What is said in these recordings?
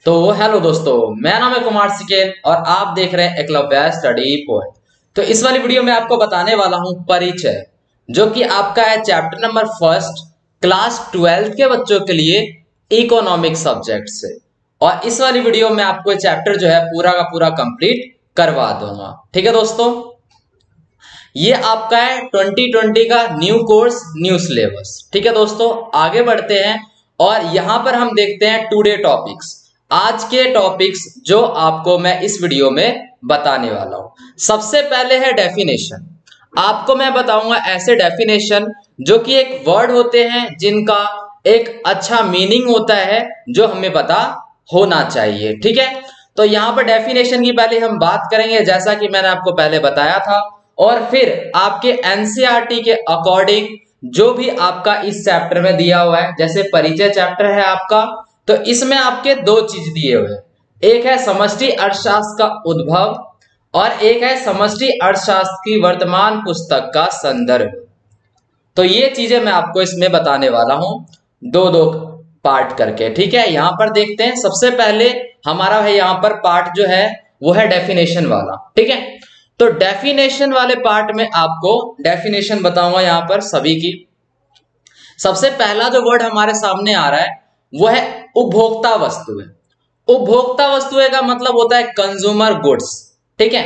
तो हेलो दोस्तों, मेरा नाम है कुमार सिकेत और आप देख रहे हैं एकलव्य स्टडी पॉइंट। तो इस वाली वीडियो में आपको बताने वाला हूं परिचय, जो कि आपका है चैप्टर नंबर फर्स्ट क्लास 12 के बच्चों के लिए इकोनॉमिक सब्जेक्ट से। और इस वाली वीडियो में आपको चैप्टर जो है पूरा का पूरा कंप्लीट करवा दूंगा। ठीक है दोस्तों, ये आपका है 2020 का न्यू कोर्स न्यू सिलेबस। ठीक है दोस्तों, आगे बढ़ते हैं और यहां पर हम देखते हैं टुडे टॉपिक्स। आज के टॉपिक्स जो आपको मैं इस वीडियो में बताने वाला हूं। सबसे पहले है डेफिनेशन। आपको मैं बताऊंगा ऐसे डेफिनेशन जो कि एक वर्ड होते हैं जिनका एक अच्छा मीनिंग होता है जो हमें पता होना चाहिए। ठीक है, तो यहां पर डेफिनेशन की पहले हम बात करेंगे जैसा कि मैंने आपको पहले बताया था, और फिर आपके एनसीईआरटी के अकॉर्डिंग जो भी आपका इस चैप्टर में दिया हुआ है, जैसे परिचय चैप्टर है आपका, तो इसमें आपके दो चीज दिए हुए हैं। एक है समष्टि अर्थशास्त्र का उद्भव और एक है समष्टि अर्थशास्त्र की वर्तमान पुस्तक का संदर्भ। तो ये चीजें मैं आपको इसमें बताने वाला हूं दो दो पार्ट करके। ठीक है, यहां पर देखते हैं। सबसे पहले हमारा है यहां पर पार्ट जो है वो है डेफिनेशन वाला। ठीक है, तो डेफिनेशन वाले पार्ट में आपको डेफिनेशन बताऊंगा यहां पर सभी की। सबसे पहला जो वर्ड हमारे सामने आ रहा है वो है उपभोक्ता वस्तुएं। उपभोक्ता वस्तुएं का मतलब होता है कंज्यूमर गुड्स। ठीक है,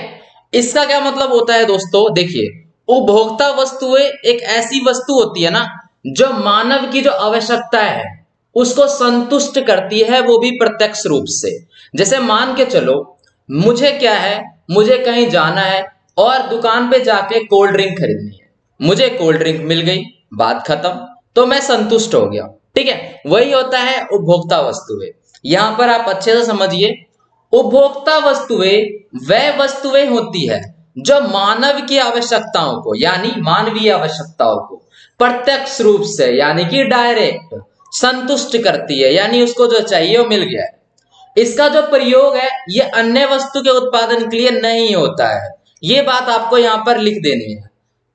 इसका क्या मतलब होता है दोस्तों, देखिए, उपभोक्ता वस्तुएं एक ऐसी वस्तु होती है ना जो मानव की जो आवश्यकता है उसको संतुष्ट करती है, वो भी प्रत्यक्ष रूप से। जैसे मान के चलो, मुझे क्या है, मुझे कहीं जाना है और दुकान पे जाके कोल्ड ड्रिंक खरीदनी है। मुझे कोल्ड ड्रिंक मिल गई, बात खत्म, तो मैं संतुष्ट हो गया। ठीक है, वही होता है उपभोक्ता वस्तुएं। यहां पर आप अच्छे से समझिए, उपभोक्ता वस्तुएं वह वस्तुएं होती है जो मानव की आवश्यकताओं को, यानी मानवीय आवश्यकताओं को प्रत्यक्ष रूप से, यानी कि डायरेक्ट संतुष्ट करती है, यानी उसको जो चाहिए वो मिल गया है। इसका जो प्रयोग है ये अन्य वस्तु के उत्पादन के लिए नहीं होता है। ये बात आपको यहां पर लिख देनी है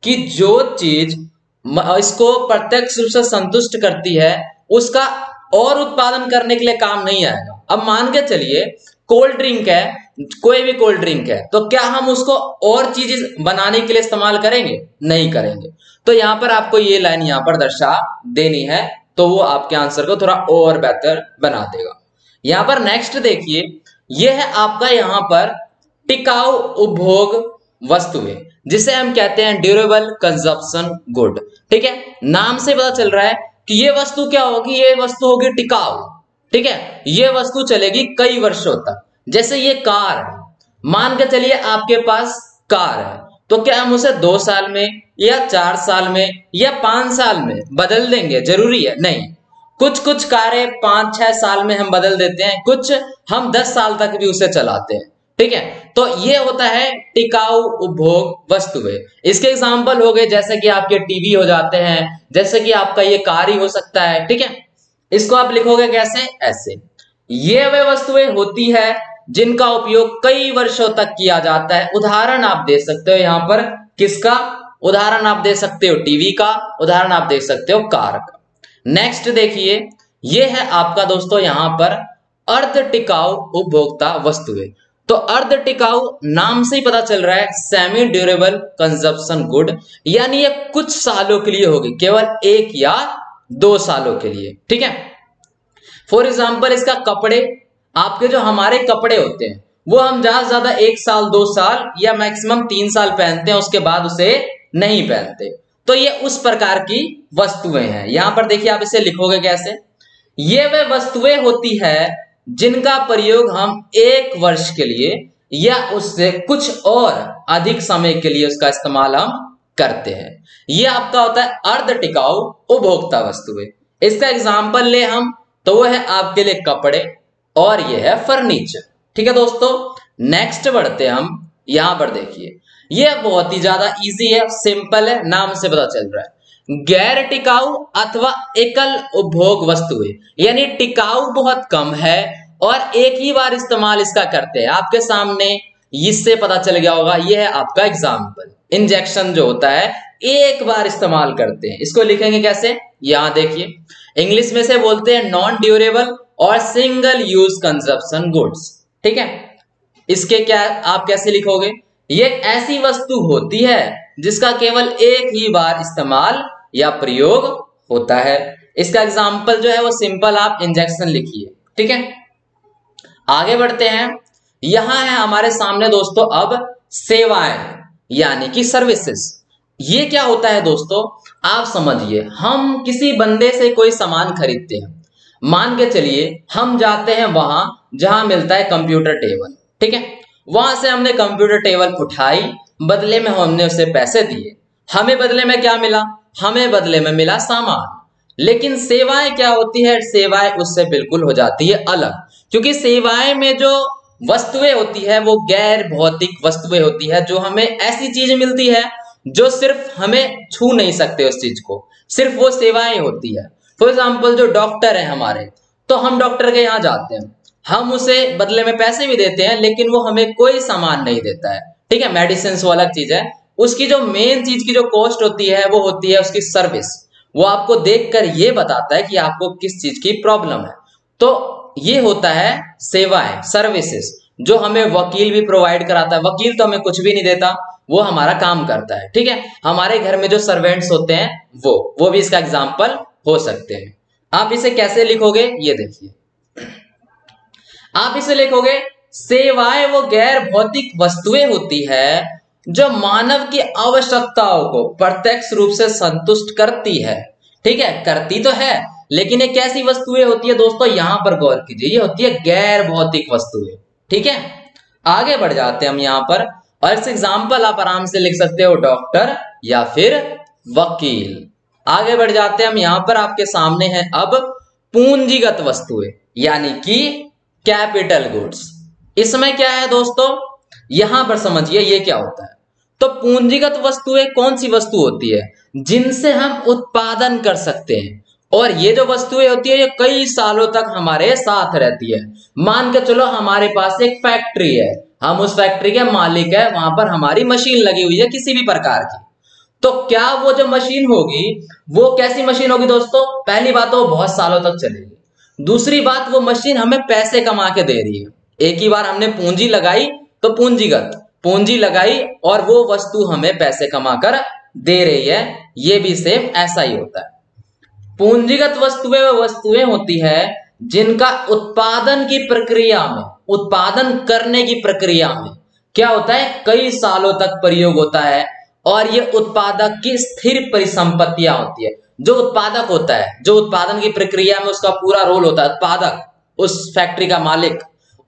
कि जो चीज इसको प्रत्यक्ष रूप से संतुष्ट करती है उसका और उत्पादन करने के लिए काम नहीं आएगा। अब मान के चलिए कोल्ड ड्रिंक है, कोई भी कोल्ड ड्रिंक है, तो क्या हम उसको और चीज बनाने के लिए इस्तेमाल करेंगे? नहीं करेंगे। तो यहां पर आपको ये लाइन यहां पर दर्शा देनी है, तो वो आपके आंसर को थोड़ा और बेहतर बना देगा। यहां पर नेक्स्ट देखिए, ये है आपका यहां पर टिकाऊ उपभोग वस्तुएं, जिसे हम कहते हैं ड्यूरेबल कंजप्शन गुड। ठीक है, नाम से पता चल रहा है कि ये वस्तु क्या होगी, ये वस्तु होगी टिकाऊ। ठीक है, ये वस्तु चलेगी कई वर्षों तक। जैसे ये कार है, मान के चलिए आपके पास कार है, तो क्या हम उसे 2 साल में या 4 साल में या 5 साल में बदल देंगे? जरूरी है? नहीं। कुछ कुछ कारें 5-6 साल में हम बदल देते हैं, कुछ हम 10 साल तक भी उसे चलाते हैं। ठीक है, तो ये होता है टिकाऊ उपभोग वस्तुएं। इसके एग्जाम्पल हो गए जैसे कि आपके टीवी हो जाते हैं, जैसे कि आपका ये कार ही हो सकता है। ठीक है, इसको आप लिखोगे कैसे? ऐसे। ये वे वस्तुएं होती है जिनका उपयोग कई वर्षों तक किया जाता है। उदाहरण आप दे सकते हो यहां पर, किसका उदाहरण आप दे सकते हो? टीवी का उदाहरण आप दे सकते हो, कार का। नेक्स्ट देखिए, ये है आपका दोस्तों यहां पर अर्ध टिकाऊ उपभोक्ता वस्तुएं। तो अर्ध टिकाऊ नाम से ही पता चल रहा है सेमी ड्यूरेबल कंजप्शन गुड, यानी ये कुछ सालों के लिए होगी, केवल 1 या 2 सालों के लिए। ठीक है, फॉर एग्जाम्पल इसका कपड़े, आपके जो हमारे कपड़े होते हैं वो हम ज्यादा से ज्यादा 1 साल 2 साल या मैक्सिमम 3 साल पहनते हैं, उसके बाद उसे नहीं पहनते। तो ये उस प्रकार की वस्तुएं हैं। यहां पर देखिए आप इसे लिखोगे कैसे, ये वे वस्तुएं होती है जिनका प्रयोग हम 1 वर्ष के लिए या उससे कुछ और अधिक समय के लिए उसका इस्तेमाल हम करते हैं। यह आपका होता है अर्ध टिकाऊ उपभोक्ता वस्तुएं। इसका एग्जाम्पल ले हम, तो वो है आपके लिए कपड़े और यह है फर्नीचर। ठीक है दोस्तों, नेक्स्ट बढ़ते हैं हम। यहां पर देखिए, यह बहुत ही ज्यादा इजी है, सिंपल है, नाम से पता चल रहा है। गैर टिकाऊ अथवा एकल उपभोग वस्तुएं, यानी टिकाऊ बहुत कम है और एक ही बार इस्तेमाल इसका करते हैं। आपके सामने इससे पता चल गया होगा, यह है आपका एग्जाम्पल। इंजेक्शन जो होता है एक बार इस्तेमाल करते हैं, इसको लिखेंगे कैसे? यहां देखिए, इंग्लिश में से बोलते हैं नॉन ड्यूरेबल और सिंगल यूज कंजप्शन गुड्स। ठीक है, इसके क्या आप कैसे लिखोगे? ये ऐसी वस्तु होती है जिसका केवल एक ही बार इस्तेमाल या प्रयोग होता है। इसका एग्जाम्पल जो है वो सिंपल आप इंजेक्शन लिखिए। ठीक है, आगे बढ़ते हैं। यहां है हमारे सामने दोस्तों अब सेवाएं यानी कि सर्विसेज। ये क्या होता है दोस्तों, आप समझिए, हम किसी बंदे से कोई सामान खरीदते हैं। मान के चलिए हम जाते हैं वहां जहां मिलता है कंप्यूटर टेबल। ठीक है, वहां से हमने कंप्यूटर टेबल उठाई, बदले में हमने उसे पैसे दिए। हमें बदले में क्या मिला? हमें बदले में मिला सामान। लेकिन सेवाएं क्या होती है? सेवाएं उससे बिल्कुल हो जाती है अलग, क्योंकि सेवाएं में जो वस्तुएं होती है वो गैर भौतिक वस्तुएं होती है, जो हमें ऐसी चीज मिलती है जो सिर्फ हमें छू नहीं सकते उस चीज को, सिर्फ वो सेवाएं होती है। फॉर एग्जाम्पल जो डॉक्टर है हमारे, तो हम डॉक्टर के यहाँ जाते हैं, हम उसे बदले में पैसे भी देते हैं, लेकिन वो हमें कोई सामान नहीं देता है। ठीक है, मेडिसिन वो अलग चीज है। उसकी जो मेन चीज की जो कॉस्ट होती है वो होती है उसकी सर्विस। वो आपको देखकर ये बताता है कि आपको किस चीज की प्रॉब्लम है। तो ये होता है सेवाएं, सर्विसेज, जो हमें वकील भी प्रोवाइड कराता है। वकील तो हमें कुछ भी नहीं देता, वो हमारा काम करता है। ठीक है, हमारे घर में जो सर्वेंट्स होते हैं वो भी इसका एग्जाम्पल हो सकते हैं। आप इसे कैसे लिखोगे ये देखिए, आप इसे लिखोगे सेवाएं वो गैर भौतिक वस्तुएं होती है जो मानव की आवश्यकताओं को प्रत्यक्ष रूप से संतुष्ट करती है। ठीक है, करती तो है, लेकिन ये कैसी वस्तुएं होती है दोस्तों, यहां पर गौर कीजिए, ये होती है गैर भौतिक वस्तुएं। ठीक है, आगे बढ़ जाते हैं हम यहां पर, और इस एग्जाम्पल आप आराम से लिख सकते हो डॉक्टर या फिर वकील। आगे बढ़ जाते हैं हम, यहां पर आपके सामने है अब पूंजीगत वस्तुएं यानी कि कैपिटल गुड्स। इसमें क्या है दोस्तों, यहां पर समझिए ये क्या होता है। तो पूंजीगत वस्तुएं कौन सी वस्तु होती है? जिनसे हम उत्पादन कर सकते हैं, और ये जो वस्तुएं होती है ये कई सालों तक हमारे साथ रहती है। मान के चलो हमारे पास एक फैक्ट्री है, हम उस फैक्ट्री के मालिक है, वहां पर हमारी मशीन लगी हुई है किसी भी प्रकार की। तो क्या वो जो मशीन होगी वो कैसी मशीन होगी दोस्तों? पहली बात तो वो बहुत सालों तक चलेगी। दूसरी बात, वो मशीन हमें पैसे कमा के दे रही है। एक ही बार हमने पूंजी लगाई तो पूंजीगत पूंजी लगाई, और वो वस्तु हमें पैसे कमाकर दे रही है। ये भी सेम ऐसा ही होता है। पूंजीगत वस्तुएं वो वस्तुएं होती है जिनका उत्पादन की प्रक्रिया में, उत्पादन करने की प्रक्रिया में क्या होता है, कई सालों तक प्रयोग होता है, और ये उत्पादक की स्थिर परिसंपत्तियां होती है। जो उत्पादक होता है, जो उत्पादन की प्रक्रिया में उसका पूरा रोल होता है, उत्पादक, उस फैक्ट्री का मालिक,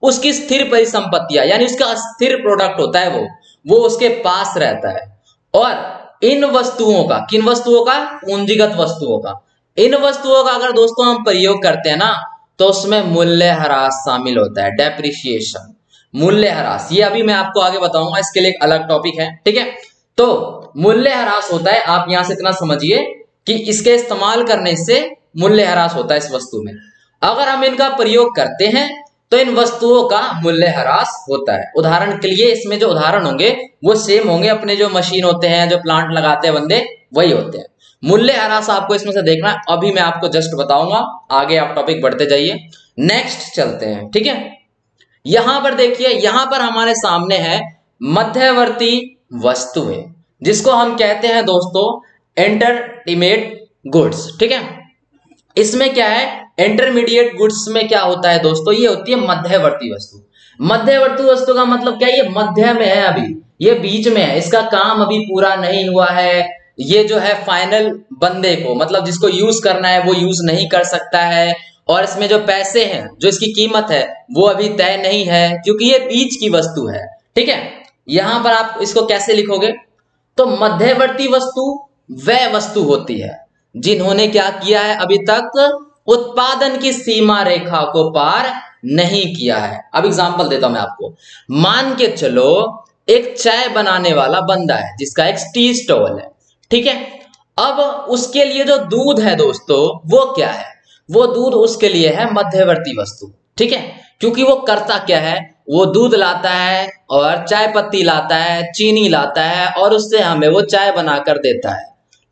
उसकी स्थिर परिसंपत्तियां यानी उसका स्थिर प्रोडक्ट होता है, वो उसके पास रहता है। और इन वस्तुओं का, किन वस्तुओं का? पूंजीगत वस्तुओं का। इन वस्तुओं का अगर दोस्तों हम प्रयोग करते हैं ना, तो उसमें मूल्यह्रास शामिल होता है, डेप्रिसिएशन, मूल्यह्रास। ये अभी मैं आपको आगे बताऊंगा, इसके लिए एक अलग टॉपिक है। ठीक है, तो मूल्यह्रास होता है, आप यहां से इतना समझिए कि इसके इस्तेमाल करने से मूल्यह्रास होता है इस वस्तु में। अगर हम इनका प्रयोग करते हैं तो इन वस्तुओं का मूल्यह्रास होता है। उदाहरण के लिए इसमें जो उदाहरण होंगे वो सेम होंगे, अपने जो मशीन होते हैं, जो प्लांट लगाते हैं बंदे, वही होते हैं। मूल्यह्रास आपको इसमें से देखना है, अभी मैं आपको जस्ट बताऊंगा, आगे आप टॉपिक बढ़ते जाइए। नेक्स्ट चलते हैं। ठीक है, यहां पर देखिए, यहां पर हमारे सामने है मध्यवर्ती वस्तुएं, जिसको हम कहते हैं दोस्तों इंटरमीडिएट गुड्स। ठीक है, इसमें क्या है, इंटरमीडिएट गुड्स में क्या होता है दोस्तों, ये होती है मध्यवर्ती वस्तु। मध्यवर्ती वस्तु का मतलब क्या है, ये मध्य में है, अभी ये बीच में है, इसका काम अभी पूरा नहीं हुआ है। ये जो है फाइनल बंदे को, मतलब जिसको यूज करना है वो यूज नहीं कर सकता है, और इसमें जो पैसे हैं, जो इसकी कीमत है, वो अभी तय नहीं है, क्योंकि ये बीच की वस्तु है। ठीक है, यहां पर आप इसको कैसे लिखोगे, तो मध्यवर्ती वस्तु वह वस्तु होती है जिन्होंने क्या किया है, अभी तक उत्पादन की सीमा रेखा को पार नहीं किया है। अब एग्जांपल देता हूं मैं आपको। मान के चलो एक चाय बनाने वाला बंदा है जिसका एक टी स्टॉल है। ठीक है, अब उसके लिए जो दूध है दोस्तों, वो क्या है, वो दूध उसके लिए है मध्यवर्ती वस्तु। ठीक है, क्योंकि वो करता क्या है, वो दूध लाता है और चाय पत्ती लाता है, चीनी लाता है, और उससे हमें वो चाय बनाकर देता है।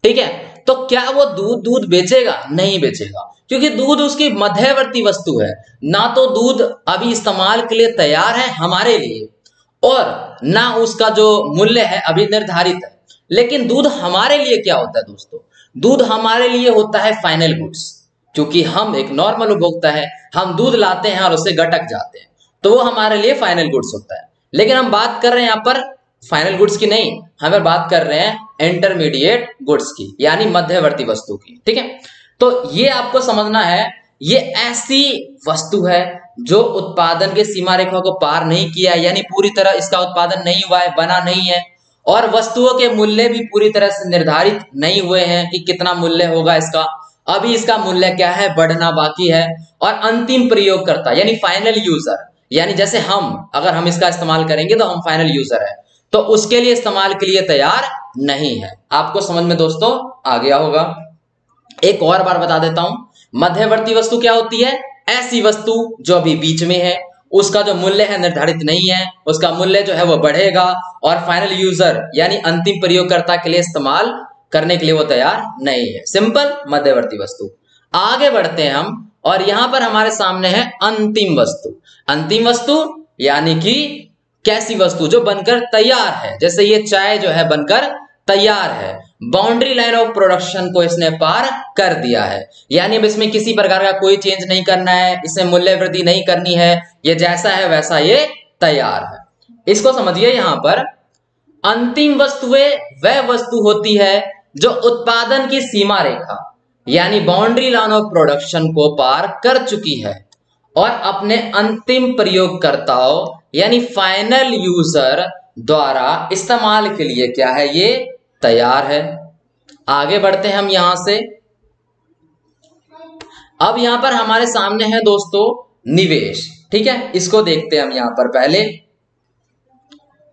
ठीक है, तो क्या वो दूध बेचेगा? नहीं बेचेगा। क्योंकि दूध उसकी मध्यवर्ती वस्तु है। ना तो दूध अभी इस्तेमाल के लिए तैयार है हमारे लिए, और ना उसका जो मूल्य है अभी निर्धारित है। लेकिन दूध हमारे लिए क्या होता है दोस्तों? दूध हमारे लिए होता है फाइनल गुड्स। क्योंकि हम एक नॉर्मल उपभोक्ता है, हम दूध लाते हैं और उसे गटक जाते हैं, तो वो हमारे लिए फाइनल गुड्स होता है। लेकिन हम बात कर रहे हैं यहाँ पर फाइनल गुड्स की नहीं, हमें बात कर रहे हैं इंटरमीडिएट गुड्स की, यानी मध्यवर्ती वस्तु की। ठीक है, तो ये आपको समझना है, ये ऐसी वस्तु है जो उत्पादन के सीमा रेखा को पार नहीं किया, यानी पूरी तरह इसका उत्पादन नहीं हुआ है, बना नहीं है, और वस्तुओं के मूल्य भी पूरी तरह से निर्धारित नहीं हुए हैं कि कितना मूल्य होगा इसका। अभी इसका मूल्य क्या है, बढ़ना बाकी है। और अंतिम प्रयोगकर्ता यानी फाइनल यूजर, यानी जैसे अगर हम इसका इस्तेमाल करेंगे तो हम फाइनल यूजर है, तो उसके लिए इस्तेमाल के लिए तैयार नहीं है। आपको समझ में दोस्तों आ गया होगा। एक और बार बता देता हूं, मध्यवर्ती वस्तु क्या होती है? ऐसी वस्तु जो अभी बीच में है, उसका जो मूल्य है निर्धारित नहीं है, उसका मूल्य जो है वो बढ़ेगा, और फाइनल यूजर यानी अंतिम प्रयोगकर्ता के लिए इस्तेमाल करने के लिए वो तैयार नहीं है। सिंपल मध्यवर्ती वस्तु। आगे बढ़ते हैं हम, और यहां पर हमारे सामने है अंतिम वस्तु। अंतिम वस्तु यानी कि कैसी वस्तु? जो बनकर तैयार है। जैसे ये चाय जो है बनकर तैयार है, बाउंड्री लाइन ऑफ प्रोडक्शन को इसने पार कर दिया है, यानी अब इसमें किसी प्रकार का कोई चेंज नहीं करना है, इसमें मूल्य वृद्धि नहीं करनी है, ये जैसा है वैसा ये तैयार है। इसको समझिए, यहां पर अंतिम वस्तुएं वह वस्तु होती है जो उत्पादन की सीमा रेखा यानी बाउंड्री लाइन ऑफ प्रोडक्शन को पार कर चुकी है और अपने अंतिम प्रयोगकर्ताओं यानी फाइनल यूजर द्वारा इस्तेमाल के लिए क्या है, ये तैयार है। आगे बढ़ते हैं हम यहां से। अब यहां पर हमारे सामने है दोस्तों निवेश। ठीक है, इसको देखते हैं हम यहां पर पहले।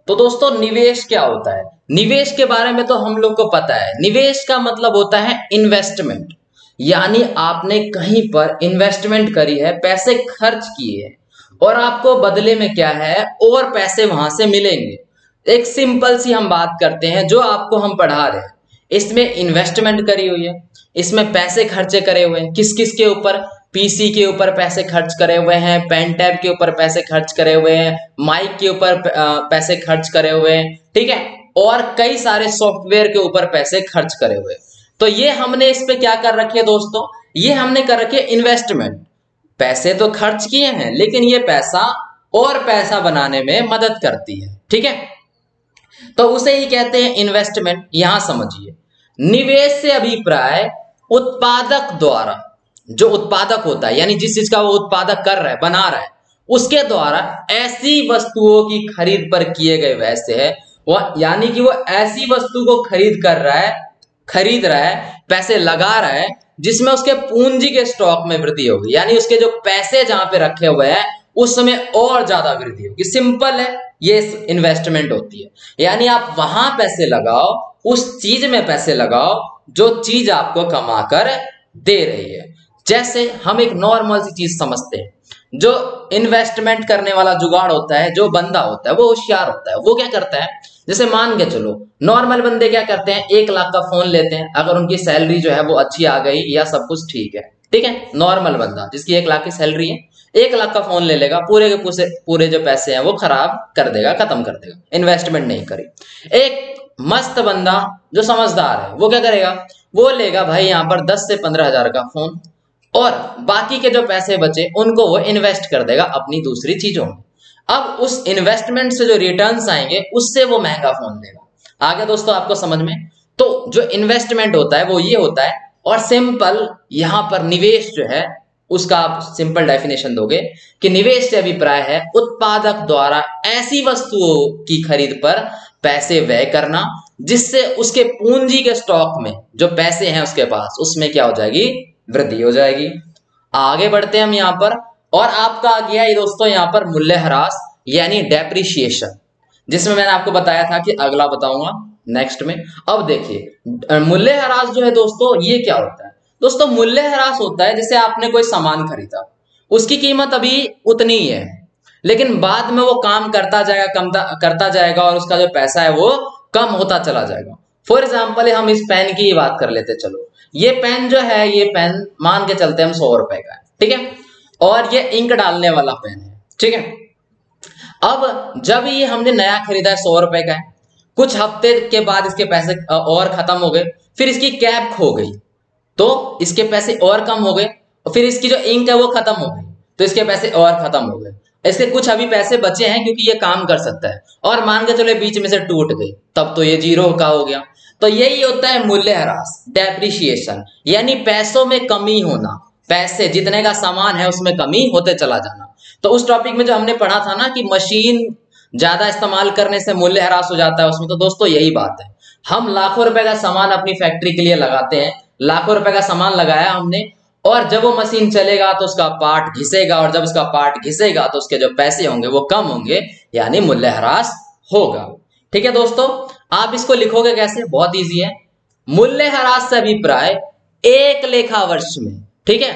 तो दोस्तों निवेश क्या होता है? निवेश के बारे में तो हम लोग को पता है। निवेश का मतलब होता है इन्वेस्टमेंट, यानी आपने कहीं पर इन्वेस्टमेंट करी है, पैसे खर्च किए हैं, और आपको बदले में क्या है, और पैसे वहां से मिलेंगे। एक सिंपल सी हम बात करते हैं, जो आपको हम पढ़ा रहे हैं, इसमें इन्वेस्टमेंट करी हुई है, इसमें पैसे खर्चे करे हुए हैं। किस किस के ऊपर? पीसी के ऊपर पैसे खर्च करे हुए हैं, पेन टैब के ऊपर पैसे खर्च करे हुए हैं, माइक के ऊपर पैसे खर्च करे हुए हैं, ठीक है, और कई सारे सॉफ्टवेयर के ऊपर पैसे खर्च करे हुए। तो ये हमने इस पे क्या कर रखी है दोस्तों, ये हमने कर रखी है इन्वेस्टमेंट। पैसे तो खर्च किए हैं, लेकिन ये पैसा और पैसा बनाने में मदद करती है। ठीक है, तो उसे ही कहते हैं इन्वेस्टमेंट। यहां समझिए, निवेश से अभिप्राय उत्पादक द्वारा, जो उत्पादक होता है यानी जिस चीज का वो उत्पादक कर रहा है, बना रहा है, उसके द्वारा ऐसी वस्तुओं की खरीद पर किए गए वैसे है, वह यानी कि वो ऐसी वस्तु को खरीद रहा है, पैसे लगा रहा है, जिसमें उसके पूंजी के स्टॉक में वृद्धि होगी, यानी उसके जो पैसे जहां पे रखे हुए हैं उस समय और ज्यादा वृद्धि होगी। सिंपल है, ये इन्वेस्टमेंट होती है। यानी आप वहां पैसे लगाओ, उस चीज में पैसे लगाओ जो चीज आपको कमाकर दे रही है। जैसे हम एक नॉर्मल सी चीज समझते हैं, जो इन्वेस्टमेंट करने वाला जुगाड़ होता है, जो बंदा होता है वो होशियार होता है। वो क्या करता है, जैसे मान के चलो नॉर्मल बंदे क्या करते हैं, 1 लाख का फोन लेते हैं, अगर उनकी सैलरी जो है वो अच्छी आ गई या सब कुछ ठीक है, ठीक है, नॉर्मल बंदा जिसकी 1 लाख की सैलरी है, 1 लाख का फोन ले लेगा, पूरे के पूरे जो पैसे हैं वो खराब कर देगा, खत्म कर देगा, इन्वेस्टमेंट नहीं करी। एक मस्त बंदा जो समझदार है वो क्या करेगा, वो लेगा भाई यहाँ पर 10 से 15 हजार का फोन, और बाकी के जो पैसे बचे उनको वो इन्वेस्ट कर देगा अपनी दूसरी चीजों में। अब उस इन्वेस्टमेंट से जो रिटर्न्स आएंगे उससे वो महंगा फोन लेगा। आगे दोस्तों आपको समझ में? तो जो इन्वेस्टमेंट होता है वो ये होता है। और सिंपल यहां पर निवेश जो है उसका आप सिंपल डेफिनेशन दोगे कि निवेश से अभिप्राय है उत्पादक द्वारा ऐसी वस्तुओं की खरीद पर पैसे व्यय करना जिससे उसके पूंजी के स्टॉक में जो पैसे हैं उसके पास, उसमें क्या हो जाएगी, वृद्धि हो जाएगी। आगे बढ़ते हैं हम यहाँ पर, और आपका आ गया ये दोस्तों यहाँ पर मूल्यह्रास यानी डेप्रिसिएशन, जिसमें मैंने आपको बताया था कि अगला बताऊंगा नेक्स्ट में। अब देखिए मूल्यह्रास जो है दोस्तों, ये क्या होता है दोस्तों? मूल्यह्रास होता है जैसे आपने कोई सामान खरीदा, उसकी कीमत अभी उतनी ही है, लेकिन बाद में वो काम करता जाएगा और उसका जो पैसा है वो कम होता चला जाएगा। फॉर एग्जाम्पल हम इस पेन की बात कर लेते, चलो ये पेन जो है, ये पेन मान के चलते हम 100 रुपए का है, ठीक है, और ये इंक डालने वाला पेन है, ठीक है। अब जब ये हमने नया खरीदा है 100 रुपए का है, कुछ हफ्ते के बाद इसके पैसे और खत्म हो गए, फिर इसकी कैप खो गई तो इसके पैसे और कम हो गए, और फिर इसकी जो इंक है वो खत्म हो गई तो इसके पैसे और खत्म हो गए। इसके कुछ अभी पैसे बचे हैं क्योंकि ये काम कर सकता है, और मान के चलो बीच में से टूट गई, तब तो ये 0 का हो गया। तो यही होता है मूल्यह्रास, डेप्रिसिएशन, यानी पैसों में कमी होना, पैसे जितने का सामान है उसमें कमी होते चला जाना। तो उस टॉपिक में जो हमने पढ़ा था ना कि मशीन ज्यादा इस्तेमाल करने से मूल्यह्रास हो जाता है, उसमें तो दोस्तों यही बात है। हम लाखों रुपए का सामान अपनी फैक्ट्री के लिए लगाते हैं, लाखों रुपए का सामान लगाया हमने, और जब वो मशीन चलेगा तो उसका पार्ट घिसेगा, और जब उसका पार्ट घिसेगा तो उसके जो पैसे होंगे वो कम होंगे, यानी मूल्यह्रास होगा। ठीक है दोस्तों, आप इसको लिखोगे कैसे, बहुत इजी है। मूल्यह्रास से अभिप्राय एक लेखा वर्ष में, ठीक है,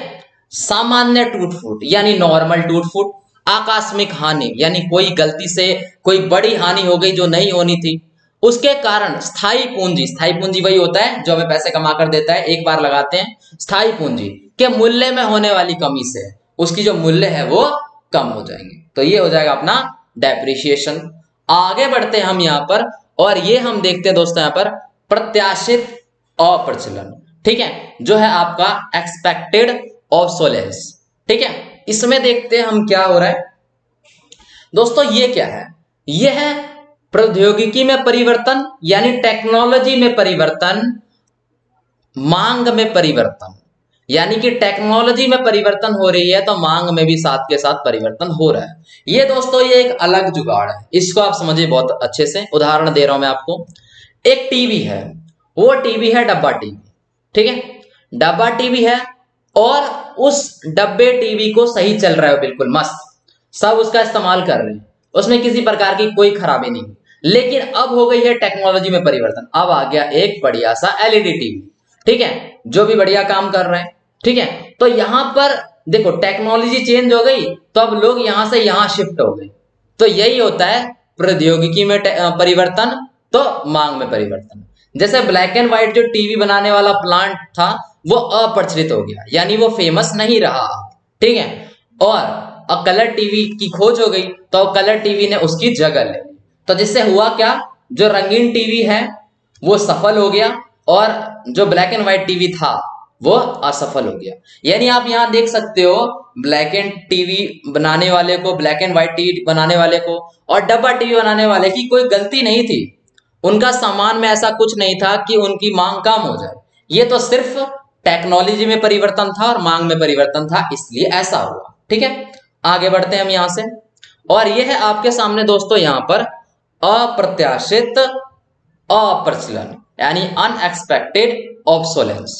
सामान्य टूट फूट यानी नॉर्मल टूट फूट, आकस्मिक हानि यानी कोई गलती से कोई बड़ी हानि हो गई जो नहीं होनी थी, उसके कारण स्थायी पूंजी वही होता है जो हमें पैसे कमा कर देता है, एक बार लगाते हैं, स्थायी पूंजी के मूल्य में होने वाली कमी से उसकी जो मूल्य है वो कम हो जाएंगे। तो ये हो जाएगा अपना डेप्रिसिएशन। आगे बढ़ते हैं हम यहाँ पर, और ये हम देखते हैं दोस्तों यहाँ पर प्रत्याशित अप्रचलन, ठीक है, जो है आपका एक्सपेक्टेड ऑब्सोलेंस, ठीक है। इसमें देखते हैं हम क्या हो रहा है दोस्तों। ये क्या है, ये है प्रौद्योगिकी में परिवर्तन यानी टेक्नोलॉजी में परिवर्तन, मांग में परिवर्तन, यानी कि टेक्नोलॉजी में परिवर्तन हो रही है तो मांग में भी साथ के साथ परिवर्तन हो रहा है। ये दोस्तों ये एक अलग जुगाड़ है, इसको आप समझिए बहुत अच्छे से। उदाहरण दे रहा हूं मैं आपको, एक टीवी है, वो टीवी है डब्बा टीवी, ठीक है, डब्बा टीवी है, और उस डब्बे टीवी को सही चल रहा है, बिल्कुल मस्त, सब उसका इस्तेमाल कर रहे हैं, उसमें किसी प्रकार की कोई खराबी नहीं। लेकिन अब हो गई है टेक्नोलॉजी में परिवर्तन, अब आ गया एक बढ़िया सा एलईडी टीवी, ठीक है, जो भी बढ़िया काम कर रहे हैं, ठीक है। तो यहां पर देखो टेक्नोलॉजी चेंज हो गई तो अब लोग यहां से यहां शिफ्ट हो गए। तो यही होता है प्रौद्योगिकी में परिवर्तन तो मांग में परिवर्तन। जैसे ब्लैक एंड व्हाइट जो टीवी बनाने वाला प्लांट था वो अप्रचलित हो गया, यानी वो फेमस नहीं रहा, ठीक है, और कलर टीवी की खोज हो गई तो कलर टीवी ने उसकी जगह ले ली। तो जिससे हुआ क्या, जो रंगीन टीवी है वो सफल हो गया और जो ब्लैक एंड व्हाइट टीवी था वो असफल हो गया। यानी आप यहां देख सकते हो ब्लैक एंड टीवी बनाने वाले को, ब्लैक एंड व्हाइट टीवी बनाने वाले को और डब्बा टीवी बनाने वाले की कोई गलती नहीं थी, उनका सामान में ऐसा कुछ नहीं था कि उनकी मांग कम हो जाए, ये तो सिर्फ टेक्नोलॉजी में परिवर्तन था और मांग में परिवर्तन था, इसलिए ऐसा हुआ। ठीक है, आगे बढ़ते हैं हम यहां से, और यह है आपके सामने दोस्तों यहां पर अप्रत्याशित अप्रचलन यानी अनएक्सपेक्टेड ऑब्सोलेंस।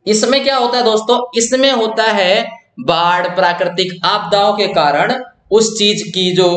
इसमें क्या होता है दोस्तों, इसमें होता है बाढ़, प्राकृतिक आपदाओं के कारण उस चीज की जो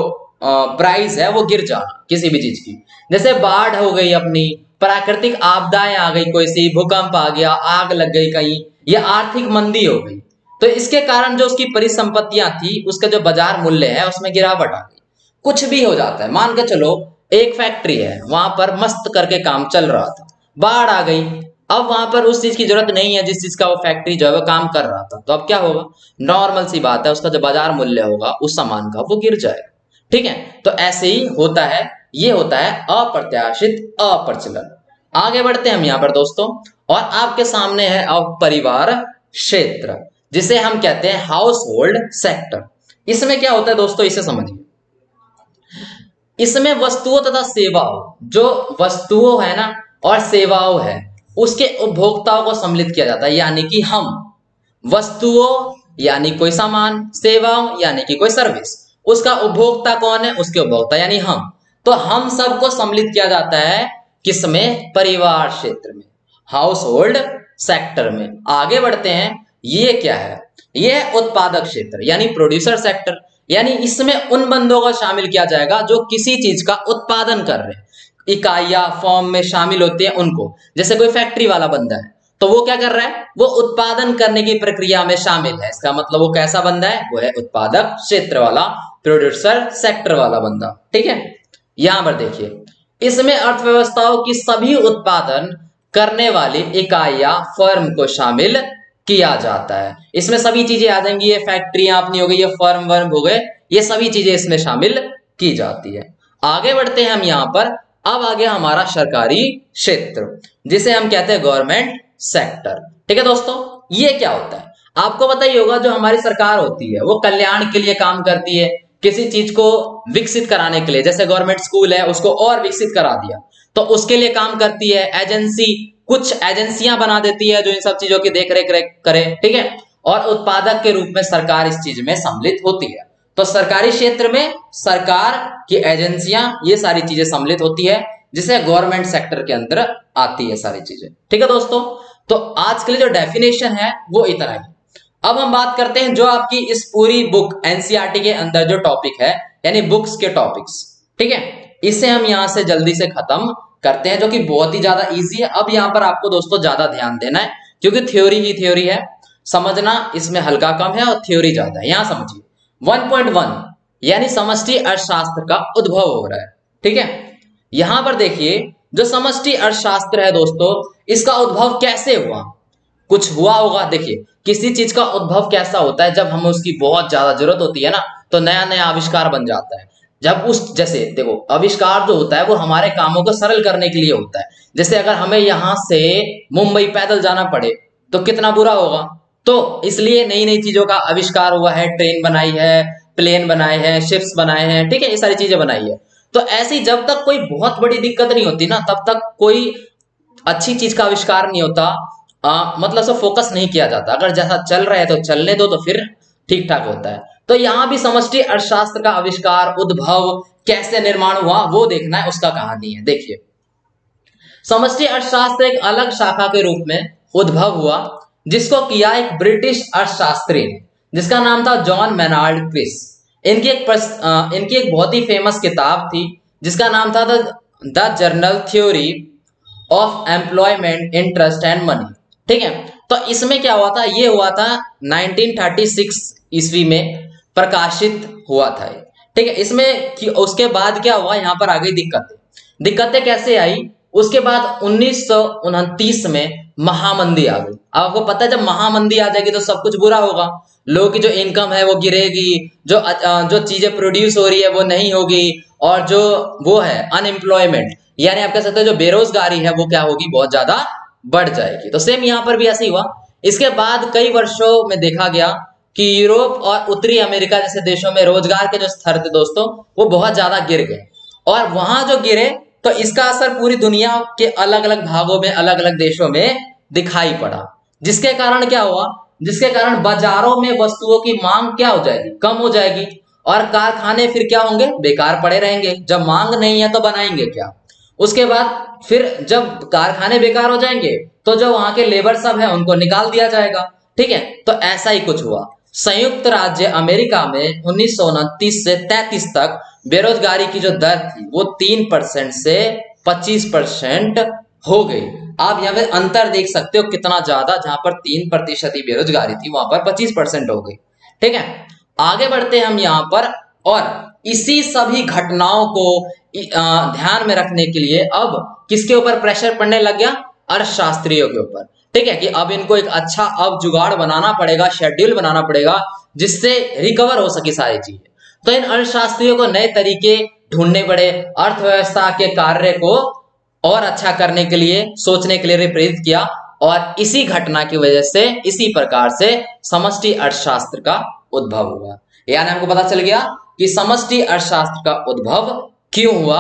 प्राइस है वो गिर जाना, किसी भी चीज की, जैसे बाढ़ हो गई, अपनी प्राकृतिक आपदाएं आ गई, कोई सी भूकंप आ गया, आग लग गई कहीं, या आर्थिक मंदी हो गई, तो इसके कारण जो उसकी परिसंपत्तियां थी उसका जो बाजार मूल्य है उसमें गिरावट आ गई। कुछ भी हो जाता है, मान के चलो एक फैक्ट्री है, वहां पर मस्त करके काम चल रहा था, बाढ़ आ गई, अब वहां पर उस चीज की जरूरत नहीं है जिस चीज का वो फैक्ट्री जो है वो काम कर रहा था, तो अब क्या होगा, नॉर्मल सी बात है, उसका जो बाजार मूल्य होगा उस सामान का वो गिर जाएगा। ठीक है, तो ऐसे ही होता है, ये होता है अप्रत्याशित अप्रचलन। आगे बढ़ते हैं हम यहाँ पर दोस्तों, और आपके सामने है अब परिवार क्षेत्र, जिसे हम कहते हैं हाउस होल्ड सेक्टर। इसमें क्या होता है दोस्तों, इसे समझिए, इसमें वस्तुओं तथा सेवाओं, जो वस्तुओं है ना और सेवाओं है, उसके उपभोक्ताओं को सम्मिलित किया जाता है, यानी कि हम, वस्तुओं यानी कोई सामान, सेवाओं यानी कि कोई सर्विस, उसका उपभोक्ता कौन है, उसके उपभोक्ता यानी हम, तो हम सबको सम्मिलित किया जाता है किसमें, परिवार क्षेत्र में, हाउस होल्ड सेक्टर में। आगे बढ़ते हैं, ये क्या है, ये उत्पादक क्षेत्र यानी प्रोड्यूसर सेक्टर, यानी इसमें उन बंदों को शामिल किया जाएगा जो किसी चीज का उत्पादन कर रहे हैं, इकाइयां फॉर्म में शामिल होते हैं उनको, जैसे कोई फैक्ट्री वाला बंदा है तो वो क्या कर रहा है, वो उत्पादन करने की प्रक्रिया में शामिल है, इसका मतलब वो कैसा बंदा है, वो है उत्पादक क्षेत्र वाला, प्रोड्यूसर सेक्टर वाला बंदा। ठीक है, यहां पर देखिए, इसमें अर्थव्यवस्थाओं की सभी उत्पादन करने वाली इकाई या फर्म को शामिल किया जाता है। इसमें सभी चीजें आ जाएंगी, ये फैक्ट्रियां अपनी हो गई, ये फर्म वर्म हो गए, ये सभी चीजें इसमें शामिल की जाती है। आगे बढ़ते हैं हम यहाँ पर। अब आ गया हमारा सरकारी क्षेत्र, जिसे हम कहते हैं गवर्नमेंट सेक्टर। ठीक है दोस्तों, ये क्या होता है आपको पता ही होगा। जो हमारी सरकार होती है वो कल्याण के लिए काम करती है, किसी चीज को विकसित कराने के लिए। जैसे गवर्नमेंट स्कूल है, उसको और विकसित करा दिया तो उसके लिए काम करती है। एजेंसी, कुछ एजेंसियां बना देती है जो इन सब चीजों की देख रेख करे। ठीक है, और उत्पादक के रूप में सरकार इस चीज में सम्मिलित होती है। तो सरकारी क्षेत्र में सरकार की एजेंसियां, ये सारी चीजें सम्मिलित होती है, जिसे गवर्नमेंट सेक्टर के अंदर आती है सारी चीजें। ठीक है दोस्तों, तो आज के लिए जो डेफिनेशन है वो इतना ही। अब हम बात करते हैं जो आपकी इस पूरी बुक एनसीईआरटी के अंदर जो टॉपिक है, यानी बुक्स के टॉपिक्स। ठीक है, इसे हम यहां से जल्दी से खत्म करते हैं, जो कि बहुत ही ज्यादा इजी है। अब यहां पर आपको दोस्तों ज्यादा ध्यान देना है, क्योंकि थ्योरी ही थ्योरी है, समझना इसमें हल्का कम है और थ्योरी ज्यादा है। यहां समझिए 1.1 यानी समष्टि अर्थशास्त्र का उद्भव हो रहा है। ठीक है, यहां पर देखिए जो समष्टि अर्थशास्त्र है दोस्तों, इसका उद्भव कैसे हुआ। कुछ हुआ होगा। देखिए किसी चीज का उद्भव कैसा होता है, जब हमें उसकी बहुत ज्यादा जरूरत होती है ना, तो नया नया आविष्कार बन जाता है। जब उस जैसे देखो आविष्कार जो होता है वो हमारे कामों को सरल करने के लिए होता है। जैसे अगर हमें यहां से मुंबई पैदल जाना पड़े तो कितना बुरा होगा। तो इसलिए नई नई चीजों का आविष्कार हुआ है, ट्रेन बनाई है, प्लेन बनाए हैं, शिप्स बनाए हैं। ठीक है, ये सारी चीजें बनाई है। तो ऐसी जब तक कोई बहुत बड़ी दिक्कत नहीं होती ना, तब तक कोई अच्छी चीज का आविष्कार नहीं होता। मतलब से फोकस नहीं किया जाता। अगर जैसा चल रहा है तो चलने दो, तो फिर ठीक ठाक होता है। तो यहां भी समष्टि अर्थशास्त्र का आविष्कार, उद्भव, कैसे निर्माण हुआ वो देखना है, उसका कहानी है। देखिए समष्टि अर्थशास्त्र एक अलग शाखा के रूप में उद्भव हुआ, जिसको किया एक ब्रिटिश अर्थशास्त्री ने, जिसका नाम था जॉन मेनार्ड क्विस। इनकी एक बहुत ही फेमस किताब थी, जिसका नाम था the journal theory of employment, interest and money. ठीक है, तो इसमें क्या हुआ था, ये हुआ था 1936 ईस्वी में प्रकाशित हुआ था। ठीक है, इसमें उसके बाद क्या हुआ, यहाँ पर आ गई दिक्कतें कैसे आई। उसके बाद 1929 में महामंदी आ गई। अब आपको पता है जब महामंदी आ जाएगी तो सब कुछ बुरा होगा। लोगों की जो इनकम है वो गिरेगी, जो चीजें प्रोड्यूस हो रही है वो नहीं होगी, और जो वो है अनएम्प्लॉयमेंट, यानी आप कह सकते हो जो बेरोजगारी है वो क्या होगी, बहुत ज्यादा बढ़ जाएगी। तो सेम यहाँ पर भी ऐसे ही हुआ। इसके बाद कई वर्षों में देखा गया कि यूरोप और उत्तरी अमेरिका जैसे देशों में रोजगार के जो स्तर थे दोस्तों, वो बहुत ज्यादा गिर गए। और वहां जो गिरे तो इसका असर पूरी दुनिया के अलग अलग भागों में, अलग अलग देशों में दिखाई पड़ा। जिसके कारण क्या हुआ, जिसके कारण बाजारों में वस्तुओं की मांग क्या हो जाएगी, कम हो जाएगी, और कारखाने फिर क्या होंगे, बेकार पड़े रहेंगे। जब मांग नहीं है तो बनाएंगे क्या। उसके बाद फिर जब कारखाने बेकार हो जाएंगे तो जो वहां के लेबर सब है उनको निकाल दिया जाएगा। ठीक है, तो ऐसा ही कुछ हुआ। संयुक्त राज्य अमेरिका में 1929 से 33 तक बेरोजगारी की जो दर थी वो 3% से 25% हो गई। आप यहाँ पे अंतर देख सकते हो कितना ज्यादा, जहां पर 3% ही बेरोजगारी थी वहां पर 25% हो गई। ठीक है, आगे बढ़ते हैं हम यहाँ पर। और इसी सभी घटनाओं को ध्यान में रखने के लिए अब किसके ऊपर प्रेशर पड़ने लग गया, अर्थशास्त्रियों के ऊपर। ठीक है, कि अब इनको एक अच्छा अब जुगाड़ बनाना पड़ेगा, शेड्यूल बनाना पड़ेगा, जिससे रिकवर हो सके सारी चीजें। तो इन अर्थशास्त्रियों को नए तरीके ढूंढने पड़े, अर्थव्यवस्था के कार्य को और अच्छा करने के लिए, सोचने के लिए प्रेरित किया। और इसी घटना की वजह से, इसी प्रकार से समष्टि अर्थशास्त्र का उद्भव हुआ। यानी हमको पता चल गया कि समष्टि अर्थशास्त्र का उद्भव क्यों हुआ,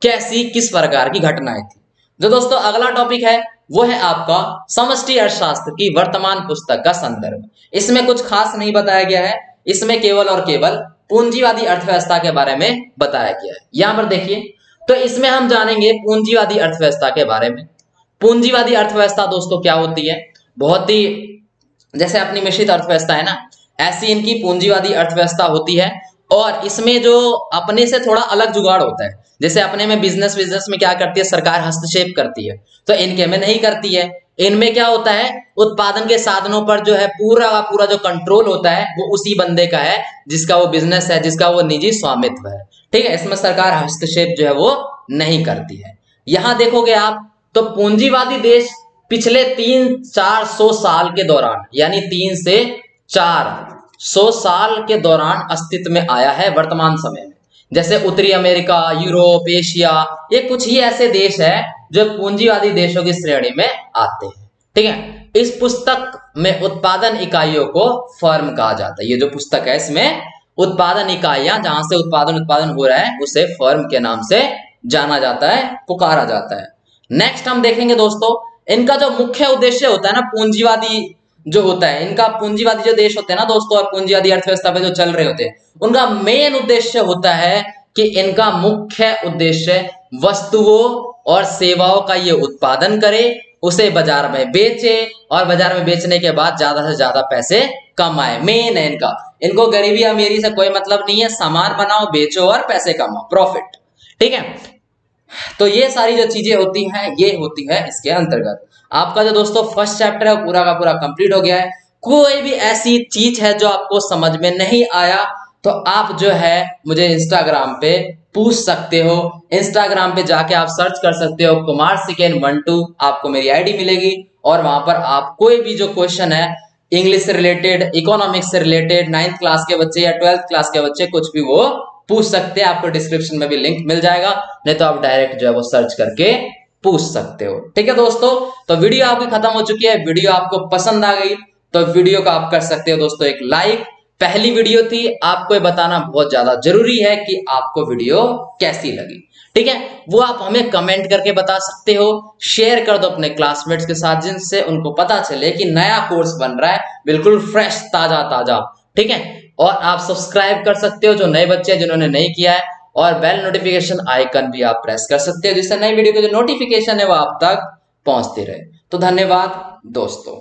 कैसी किस प्रकार की घटनाएं थी। जो दोस्तों अगला टॉपिक है वो है आपका समष्टि अर्थशास्त्र की वर्तमान पुस्तक का संदर्भ। इसमें कुछ खास नहीं बताया गया है, इसमें केवल और केवल पूंजीवादी अर्थव्यवस्था के बारे में बताया गया है। यहां पर देखिए, तो इसमें हम जानेंगे पूंजीवादी अर्थव्यवस्था के बारे में। पूंजीवादी अर्थव्यवस्था दोस्तों क्या होती है, बहुत ही जैसे अपनी मिश्रित अर्थव्यवस्था है ना, ऐसी इनकी पूंजीवादी अर्थव्यवस्था होती है। और इसमें जो अपने से थोड़ा अलग जुगाड़ होता है, जैसे अपने में बिजनेस में क्या करती है, सरकार हस्तक्षेप करती है, तो इनके में नहीं करती है। इनमें क्या होता है, उत्पादन के साधनों पर जो है पूरा का पूरा जो कंट्रोल होता है वो उसी बंदे का है जिसका वो बिजनेस है, जिसका वो निजी स्वामित्व है। ठीक है, इसमें सरकार हस्तक्षेप जो है वो नहीं करती है। यहां देखोगे आप तो पूंजीवादी देश पिछले 300-400 साल के दौरान, यानी 3 से 400 साल के दौरान अस्तित्व में आया है वर्तमान समय में। जैसे उत्तरी अमेरिका, यूरोप, एशिया, ये कुछ ही ऐसे देश है जो पूंजीवादी देशों की श्रेणी में आते हैं। ठीक है, इस पुस्तक में उत्पादन इकाइयों को फर्म कहा जाता है। ये जो पुस्तक है इसमें उत्पादन इकाइयां, जहां से उत्पादन हो रहा है, उसे फर्म के नाम से जाना जाता है, पुकारा जाता है। नेक्स्ट हम देखेंगे दोस्तों, इनका जो मुख्य उद्देश्य होता है ना, पूंजीवादी जो होता है, इनका पूंजीवादी जो देश होते हैं ना दोस्तों, और पूंजीवादी अर्थव्यवस्था पे जो चल रहे होते हैं, उनका मेन उद्देश्य होता है कि इनका मुख्य उद्देश्य वस्तुओं और सेवाओं का ये उत्पादन करे, उसे बाजार में बेचे और बाजार में बेचने के बाद ज्यादा से ज्यादा पैसे कमाए। मेन है इनका, इनको गरीबी अमीरी से कोई मतलब नहीं है, सामान बनाओ, बेचो और पैसे कमाओ, प्रॉफिट। ठीक है, तो ये सारी जो चीजें होती हैं ये होती है इसके अंतर्गत। आपका जो दोस्तों फर्स्ट चैप्टर है वो पूरा का पूरा कंप्लीट हो गया है। कोई भी ऐसी चीज है जो आपको समझ में नहीं आया तो आप जो है मुझे इंस्टाग्राम पे पूछ सकते हो। इंस्टाग्राम पे जाके आप सर्च कर सकते हो कुमार सिकेन 12, आपको मेरी आईडी मिलेगी और वहां पर आप कोई भी जो क्वेश्चन है इंग्लिश से रिलेटेड, इकोनॉमिक्स से रिलेटेड, 9th क्लास के बच्चे या 12th क्लास के बच्चे कुछ भी वो पूछ सकते हैं। आपको डिस्क्रिप्शन में भी लिंक मिल जाएगा, नहीं तो आप डायरेक्ट जो है वो सर्च करके पूछ सकते हो। ठीक है दोस्तों, तो वीडियो आपकी खत्म हो चुकी है। वीडियो आपको पसंद आ गई तो वीडियो को आप कर सकते हो दोस्तों एक लाइक। पहली वीडियो थी, आपको ये बताना बहुत ज्यादा जरूरी है कि आपको वीडियो कैसी लगी। ठीक है, वो आप हमें कमेंट करके बता सकते हो, शेयर कर दो अपने क्लासमेट्स के साथ जिनसे उनको पता चले कि नया कोर्स बन रहा है, बिल्कुल फ्रेश, ताजा ताजा। ठीक है, और आप सब्सक्राइब कर सकते हो जो नए बच्चे हैं जिन्होंने नहीं किया है, और बेल नोटिफिकेशन आइकन भी आप प्रेस कर सकते हो जिससे नई वीडियो की जो नोटिफिकेशन है वो आप तक पहुंचती रहे। तो धन्यवाद दोस्तों।